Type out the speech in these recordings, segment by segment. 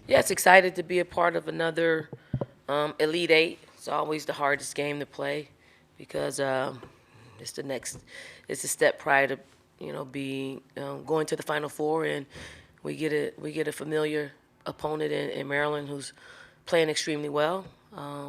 Yeah, it's excited to be a part of another Elite Eight. It's always the hardest game to play because it's the next, it's a step prior to, being going to the Final Four, and we get a familiar opponent in Maryland who's playing extremely well,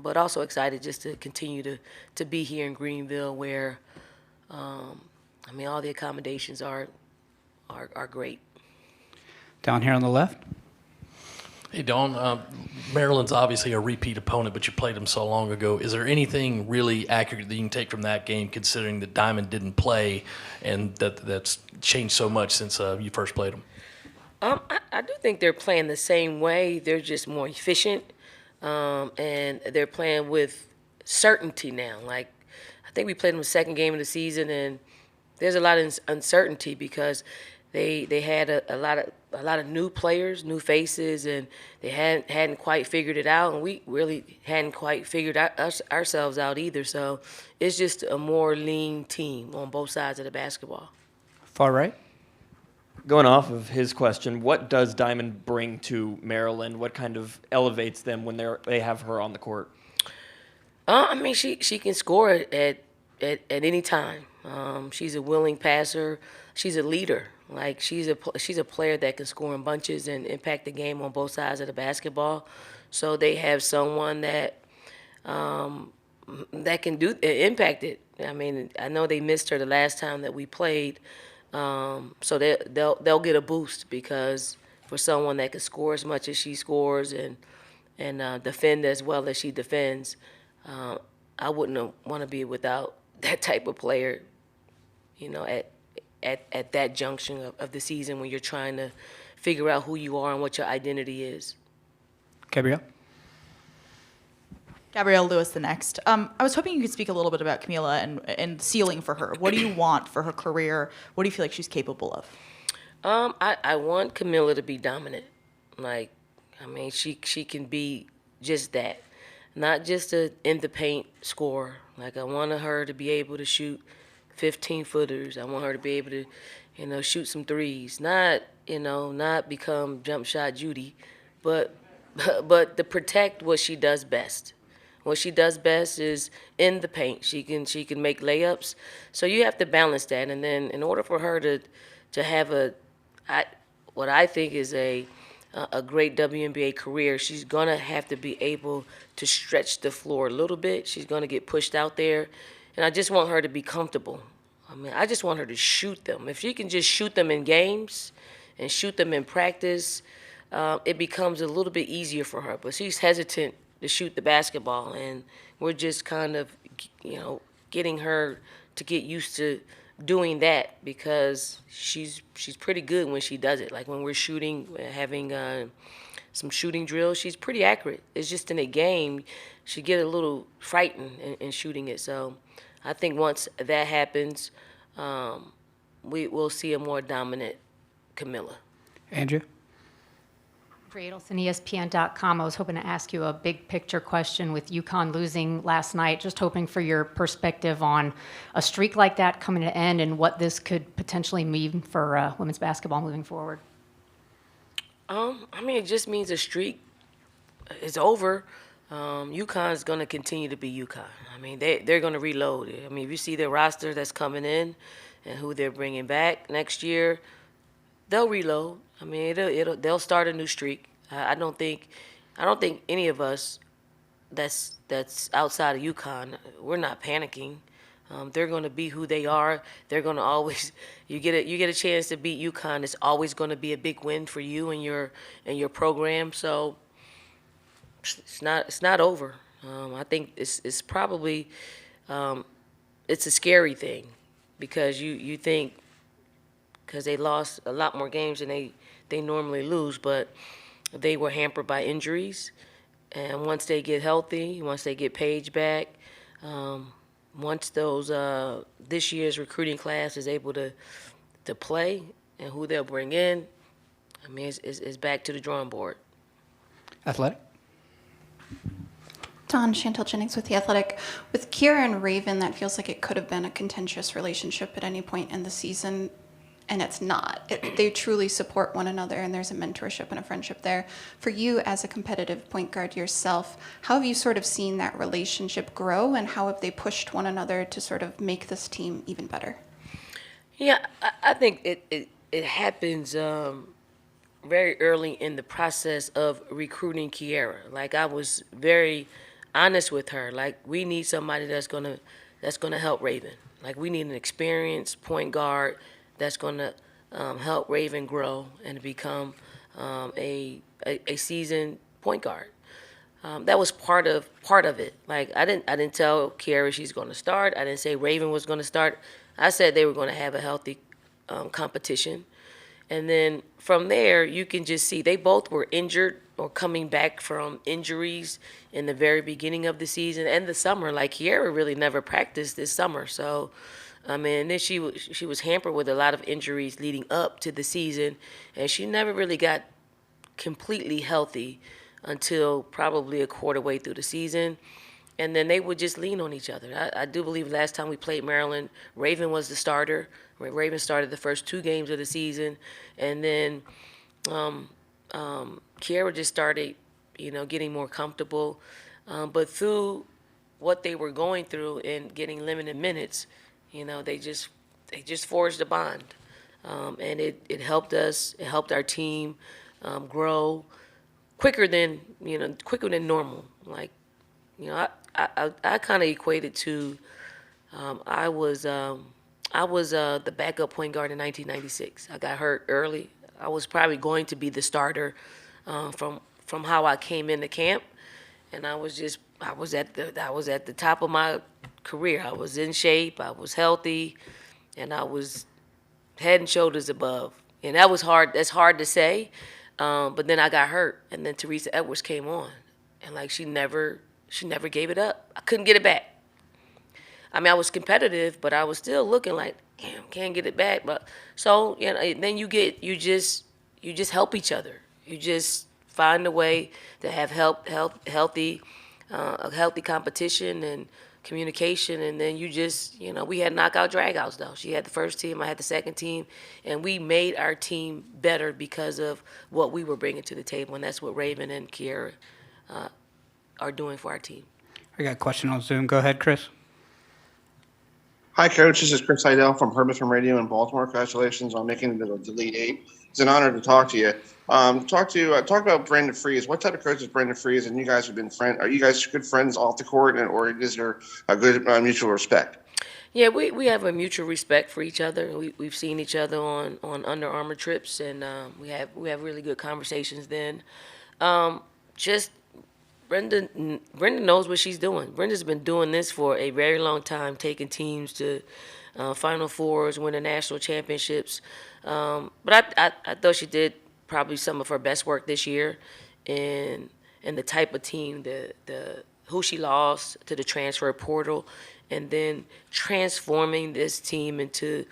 but also excited just to continue to be here in Greenville, where all the accommodations are great. Down here on the left. Hey, Dawn, Maryland's obviously a repeat opponent, but you played them so long ago. Is there anything really accurate that you can take from that game, considering that Diamond didn't play and that's changed so much since you first played them? I do think they're playing the same way. They're just more efficient, and they're playing with certainty now. Like, I think we played them the second game of the season, and there's a lot of uncertainty because they had a lot of new players, new faces, and they hadn't quite figured it out, and we really hadn't quite figured ourselves out either. So it's just a more lean team on both sides of the basketball. Far right. Going off of his question, what does Diamond bring to Maryland? What kind of elevates them when they have her on the court? She can score at any time. She's a willing passer. She's a leader. Like, she's a player that can score in bunches and impact the game on both sides of the basketball. So they have someone that can impact it. I know they missed her the last time that we played, so they'll get a boost because for someone that can score as much as she scores and defend as well as she defends, I wouldn't want to be without that type of player, at that junction of the season when you're trying to figure out who you are and what your identity is. Gabrielle. Gabrielle Lewis, the next. I was hoping you could speak a little bit about Camila and ceiling for her. What do you want for her career? What do you feel like she's capable of? I want Camila to be dominant. She can be just that, not just a in the paint scorer. Like, I wanted her to be able to shoot 15-footers. I want her to be able to, shoot some threes. Not become jump shot Judy, but to protect what she does best. What she does best is in the paint. She can make layups. So you have to balance that. And then in order for her to have what I think is a great WNBA career, she's gonna have to be able to stretch the floor a little bit. She's gonna get pushed out there. And I just want her to be comfortable. I just want her to shoot them. If she can just shoot them in games and shoot them in practice, it becomes a little bit easier for her. But she's hesitant to shoot the basketball, and we're just kind of, getting her to get used to doing that because she's pretty good when she does it. Like, when we're shooting, having some shooting drills, she's pretty accurate. It's just in a game, she get a little frightened in shooting it. So I think once that happens, we'll see a more dominant Camila. Andrea. Adelson, ESPN.com. I was hoping to ask you a big picture question with UConn losing last night. Just hoping for your perspective on a streak like that coming to an end and what this could potentially mean for women's basketball moving forward. It just means a streak is over. UConn is going to continue to be UConn. They're going to reload. If you see their roster that's coming in and who they're bringing back next year, they'll reload. They'll start a new streak. I don't think any of us that's outside of UConn, we're not panicking. They're going to be who they are. They're going to always. You get a chance to beat UConn. It's always going to be a big win for you and your program. So it's not over. I think it's probably it's a scary thing because you think because they lost a lot more games than they normally lose, but they were hampered by injuries. And once they get healthy, once they get Paige back, once those this year's recruiting class is able to play and who they'll bring in, it's back to the drawing board. Athletic. Dawn, Chantel Jennings with The Athletic. With Kira and Raven, that feels like it could have been a contentious relationship at any point in the season. and it's not. They truly support one another, and there's a mentorship and a friendship there. For you as a competitive point guard yourself, how have you sort of seen that relationship grow, and how have they pushed one another to sort of make this team even better? Yeah, I think it happens very early in the process of recruiting Kiera. Like, I was very honest with her. Like, we need somebody that's gonna help Raven. Like, we need an experienced point guard that's gonna help Raven grow and become a seasoned point guard. That was part of it. Like, I didn't tell Kiera she's going to start. I didn't say Raven was going to start. I said they were going to have a healthy competition, and then from there you can just see they both were injured or coming back from injuries in the very beginning of the season and the summer. Like, Kiera really never practiced this summer, so I mean, then she was hampered with a lot of injuries leading up to the season, and she never really got completely healthy until probably a quarter way through the season. And then they would just lean on each other. I do believe last time we played Maryland, Raven was the starter. Raven started the first 2 games of the season. And then Kiera just started, getting more comfortable. But through what they were going through and getting limited minutes, they just forged a bond. And it helped us. It helped our team grow quicker than normal. Like, I kind of equated to I was the backup point guard in 1996. I got hurt early. I was probably going to be the starter from how I came into camp, and I was at the top of my career. I was in shape. I was healthy, and I was head and shoulders above. And that was hard. That's hard to say. But then I got hurt, and then Teresa Edwards came on, and like she never gave it up. I couldn't get it back. I mean, I was competitive, but I was still looking like, damn, can't get it back. But so then you just help each other. You just find a way to have healthy competition and communication, and then you just, we had knockout dragouts though. She had the first team, I had the second team, and we made our team better because of what we were bringing to the table, and that's what Raven and Kiera are doing for our team. I got a question on Zoom. Go ahead, Chris. Hi, Coach. This is Chris Heidel from Hermiston Radio in Baltimore. Congratulations on making the Elite Eight. It's an honor to talk to you. Talk about Brandon Freeze. What type of coach is Brandon Freeze? And you guys have been friends. Are you guys good friends off the court, or is there a good mutual respect? Yeah, we have a mutual respect for each other. We've seen each other on Under Armour trips, and we have really good conversations then. Just Brenda knows what she's doing. Brenda's been doing this for a very long time, taking teams to Final Fours, winning national championships. But I thought she did probably some of her best work this year in the type of team, the who she lost to the transfer portal, and then transforming this team into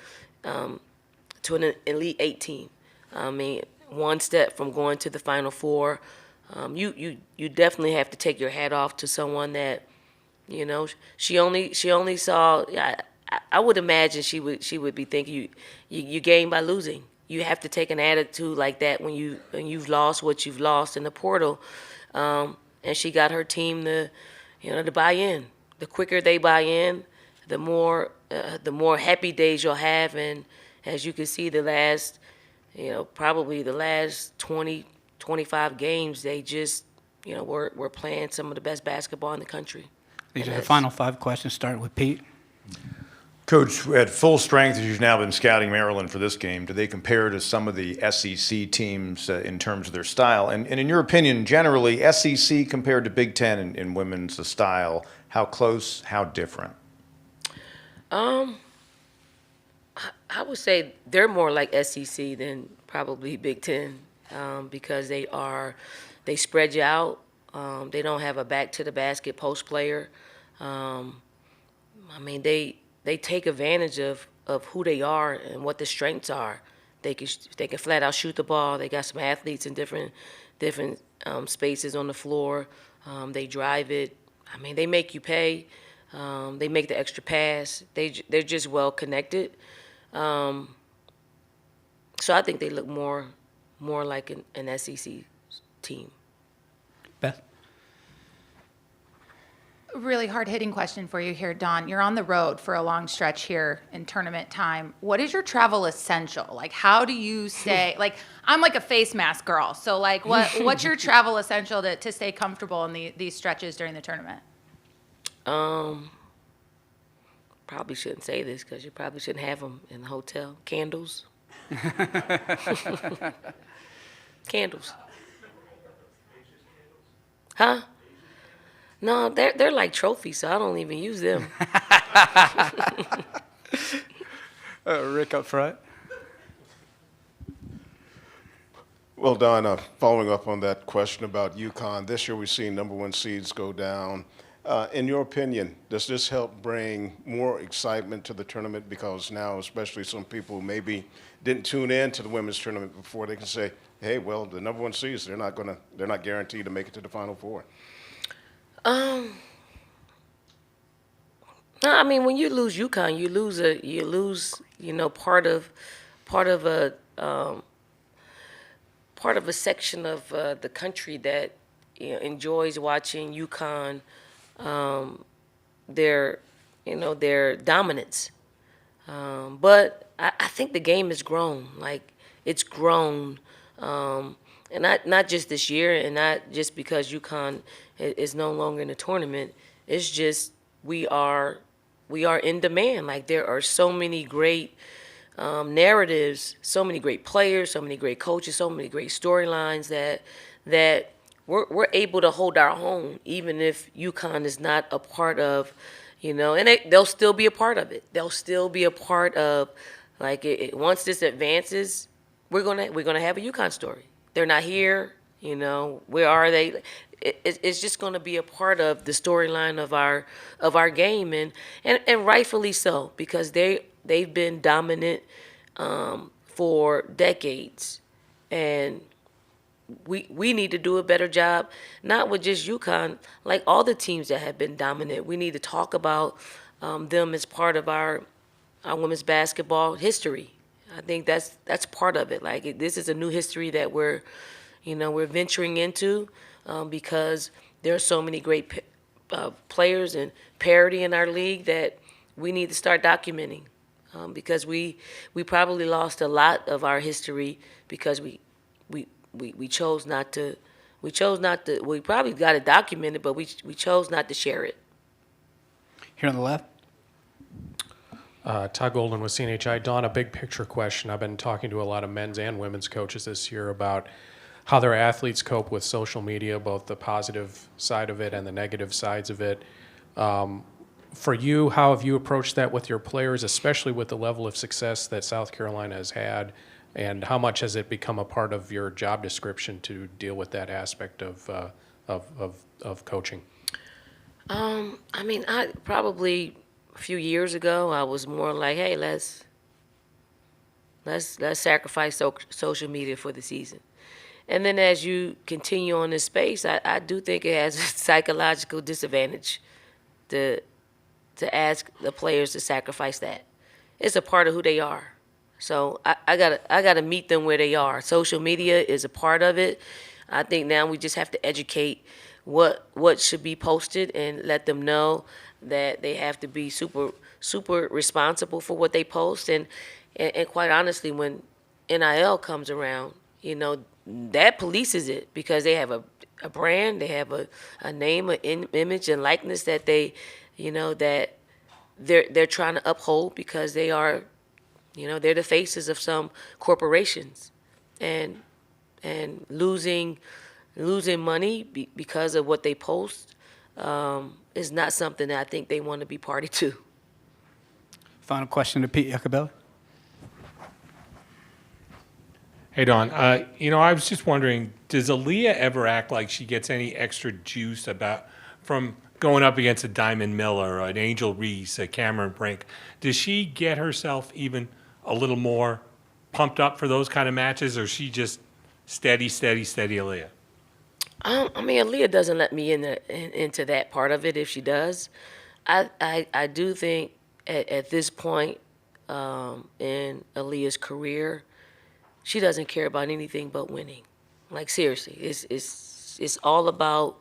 to an Elite Eight team. I mean, one step from going to the Final Four. You definitely have to take your hat off to someone that, she only saw. I would imagine she would be thinking you gain by losing. You have to take an attitude like that when you've lost what you've lost in the portal, and she got her team to buy in. The quicker they buy in, the more happy days you'll have. And as you can see, probably the last 20, 25 games, they just, we're playing some of the best basketball in the country. These are the final 5 questions, starting with Pete. Coach, at full strength, as you've now been scouting Maryland for this game, do they compare to some of the SEC teams in terms of their style? And in your opinion, generally, SEC compared to Big Ten in women's style, how close, how different? I would say they're more like SEC than probably Big Ten, because they spread you out. They don't have a back to the basket post player. I mean, they take advantage of who they are and what the strengths are. They can flat out shoot the ball. They got some athletes in different spaces on the floor. They drive it. I mean, they make you pay. They make the extra pass. They're just well connected. So I think they look more like an SEC team. Beth? Really hard-hitting question for you here, Dawn. You're on the road for a long stretch here in tournament time. What is your travel essential? Like, how do you stay? Like, I'm like a face mask girl. So, like, what's your travel essential to stay comfortable in these stretches during the tournament? Probably shouldn't say this because you probably shouldn't have them in the hotel. Candles. Candles. Huh? No, they're like trophies, so I don't even use them. Rick up front. Well, Don, following up on that question about UConn, this year we've seen number one seeds go down. In your opinion, does this help bring more excitement to the tournament? Because now, especially some people who maybe didn't tune in to the women's tournament before, they can say, hey, well, the number one seeds, they're not guaranteed to make it to the Final Four. No, I mean, when you lose UConn, you lose part of a section of the country that enjoys watching UConn, their dominance. But I think the game has grown. Like, it's grown, and not just this year, and not just because UConn is no longer in the tournament. It's just we are in demand. Like, there are so many great narratives, so many great players, so many great coaches, so many great storylines that we're able to hold our own, even if UConn is not a part of, and they'll still be a part of it. They'll still be a part of, like, once this advances, we're gonna have a UConn story. They're not here, where are they? It's just going to be a part of the storyline of our game, and rightfully so, because they've been dominant for decades, and we need to do a better job, not with just UConn, like all the teams that have been dominant. We need to talk about them as part of our women's basketball history. I think that's part of it. Like, this is a new history that we're venturing into. Because there are so many great players and parity in our league that we need to start documenting. Because we probably lost a lot of our history because we chose not to. We probably got it documented, but we chose not to share it. Here on the left. Todd Golden with CNHI. Dawn, a big picture question. I've been talking to a lot of men's and women's coaches this year about how their athletes cope with social media, both the positive side of it and the negative sides of it. For you, how have you approached that with your players, especially with the level of success that South Carolina has had, and how much has it become a part of your job description to deal with that aspect of coaching? I mean, I probably a few years ago, I was more like, hey, let's sacrifice social media for the season. And then as you continue on this space, I do think it has a psychological disadvantage to ask the players to sacrifice that. It's a part of who they are. So I gotta meet them where they are. Social media is a part of it. I think now we just have to educate what should be posted and let them know that they have to be super responsible for what they post. And quite honestly, when NIL comes around, that polices it because they have a brand, they have a name, an image, and likeness that they, that they're trying to uphold because they are, they're the faces of some corporations, and losing money because of what they post is not something that I think they want to be party to. Final question to Pete Iacobelli. Hey, Dawn. I was just wondering, does Aaliyah ever act like she gets any extra juice from going up against a Diamond Miller or an Angel Reese, a Cameron Brink? Does she get herself even a little more pumped up for those kind of matches, or is she just steady Aaliyah? I mean, Aaliyah doesn't let me into that part of it. If she does, I do think at this point in Aaliyah's career, she doesn't care about anything but winning. Like seriously, it's all about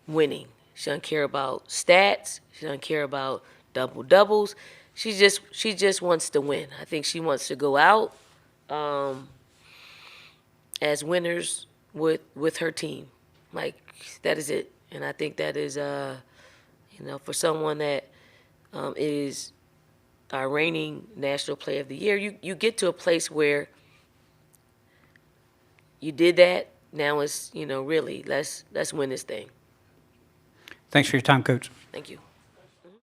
winning. She doesn't care about stats. She doesn't care about double doubles. She just wants to win. I think she wants to go out as winners with her team. Like that is it. And I think that is for someone that is our reigning National Player of the Year, you get to a place where you did that. Now it's really let's win this thing. Thanks for your time, Coach. Thank you.